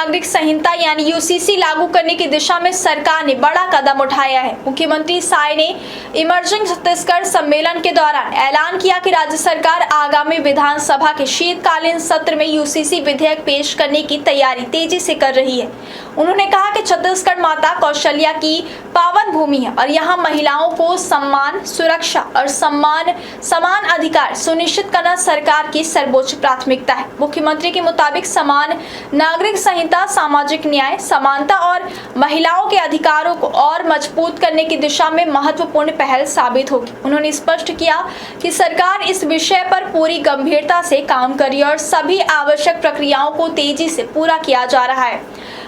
नागरिक संहिता यानी यूसीसी लागू करने की दिशा में सरकार ने बड़ा कदम उठाया है। मुख्यमंत्री साय ने इमर्जिंग छत्तीसगढ़ सम्मेलन के दौरान ऐलान किया कि राज्य सरकार आगामी विधानसभा के शीतकालीन सत्र में यूसीसी विधेयक पेश करने की तैयारी तेजी से कर रही है। उन्होंने कहा कि छत्तीसगढ़ माता कौशल्या की पावन भूमि है और यहाँ महिलाओं को सम्मान, सुरक्षा और समान अधिकार सुनिश्चित करना सरकार की सर्वोच्च प्राथमिकता है। मुख्यमंत्री के मुताबिक समान नागरिक संहिता सामाजिक न्याय, समानता और महिलाओं के अधिकारों को और मजबूत करने की दिशा में महत्वपूर्ण पहल साबित होगी। उन्होंने स्पष्ट किया कि सरकार इस विषय पर पूरी गंभीरता से काम कर रही है और सभी आवश्यक प्रक्रियाओं को तेजी से पूरा किया जा रहा है।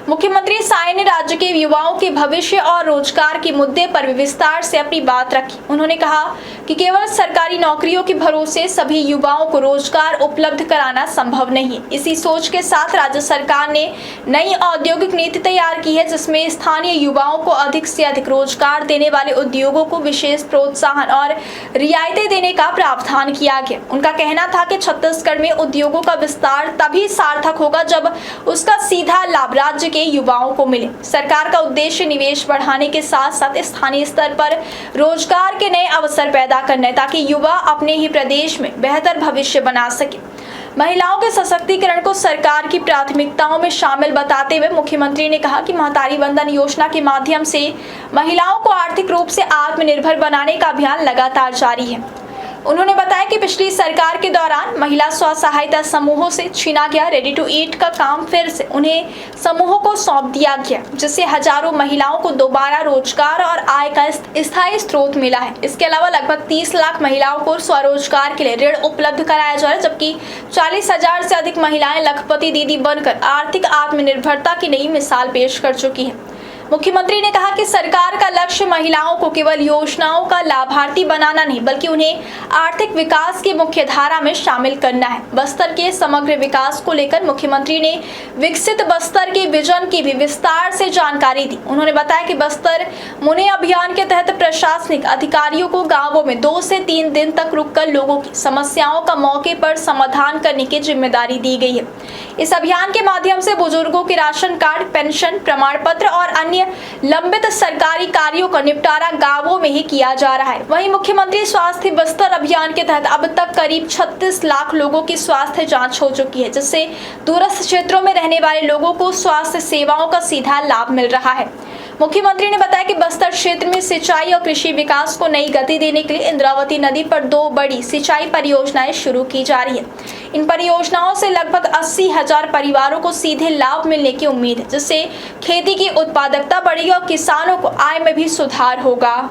मुख्यमंत्री साय ने राज्य के युवाओं के भविष्य और रोजगार के मुद्दे पर भी विस्तार से अपनी बात रखी। उन्होंने कहा कि केवल सरकारी नौकरियों के भरोसे सभी युवाओं को रोजगार उपलब्ध कराना संभव नहीं है। इसी सोच के साथ राज्य सरकार ने नई औद्योगिक नीति तैयार की है, जिसमें स्थानीय युवाओं को अधिक से अधिक रोजगार देने वाले उद्योगों को विशेष प्रोत्साहन और रियायतें देने का प्रावधान किया गया। उनका कहना था कि छत्तीसगढ़ में उद्योगों का विस्तार तभी सार्थक होगा जब उसका सीधा लाभ राज्य के युवाओं को मिले। सरकार का उद्देश्य निवेश बढ़ाने के साथ साथ स्थानीय स्तर पर रोजगार के नए अवसर पैदा करना है, ताकि युवा अपने ही प्रदेश में बेहतर भविष्य बना सके। महिलाओं के सशक्तिकरण को सरकार की प्राथमिकताओं में शामिल बताते हुए मुख्यमंत्री ने कहा कि महतारी वंदन योजना के माध्यम से महिलाओं को आर्थिक रूप से आत्मनिर्भर बनाने का अभियान लगातार जारी है। उन्होंने बताया कि पिछली सरकार के दौरान महिला स्व सहायता समूहों से छीना गया रेडी टू ईट का काम फिर से उन्हें समूहों को सौंप दिया गया, जिससे हजारों महिलाओं को दोबारा रोजगार और आय का स्थायी स्रोत मिला है। इसके अलावा लगभग 30 लाख महिलाओं को स्वरोजगार के लिए ऋण उपलब्ध कराया जा रहा है, जबकि 40,000 से अधिक महिलाएं लखपति दीदी बनकर आर्थिक आत्मनिर्भरता की नई मिसाल पेश कर चुकी है। मुख्यमंत्री ने कहा कि सरकार का लक्ष्य महिलाओं को केवल योजनाओं का लाभार्थी बनाना नहीं, बल्कि उन्हें आर्थिक विकास की मुख्य धारा में शामिल करना है। बस्तर के समग्र विकास को लेकर मुख्यमंत्री ने विकसित बस्तर के विजन की भी विस्तार से जानकारी दी। उन्होंने बताया कि बस्तर मुने अभियान के तहत प्रशासनिक अधिकारियों को गाँवों में 2 से 3 दिन तक रुककर लोगों की समस्याओं का मौके पर समाधान करने की जिम्मेदारी दी गई है। इस अभियान के माध्यम से बुजुर्गों के राशन कार्ड, पेंशन, प्रमाण पत्र और अन्य लंबित सरकारी कार्यों का निपटारा गांवों में ही किया जा रहा है। वहीं मुख्यमंत्री स्वास्थ्य बस्तर अभियान के तहत अब तक करीब 36 लाख लोगों की स्वास्थ्य जांच हो चुकी है, जिससे दूरस्थ क्षेत्रों में रहने वाले लोगों को स्वास्थ्य सेवाओं का सीधा लाभ मिल रहा है। मुख्यमंत्री ने बताया कि बस्तर क्षेत्र में सिंचाई और कृषि विकास को नई गति देने के लिए इंद्रावती नदी पर 2 बड़ी सिंचाई परियोजनाएं शुरू की जा रही है। इन परियोजनाओं से लगभग 80,000 परिवारों को सीधे लाभ मिलने की उम्मीद है, जिससे खेती की उत्पादकता बढ़ेगी और किसानों को आय में भी सुधार होगा।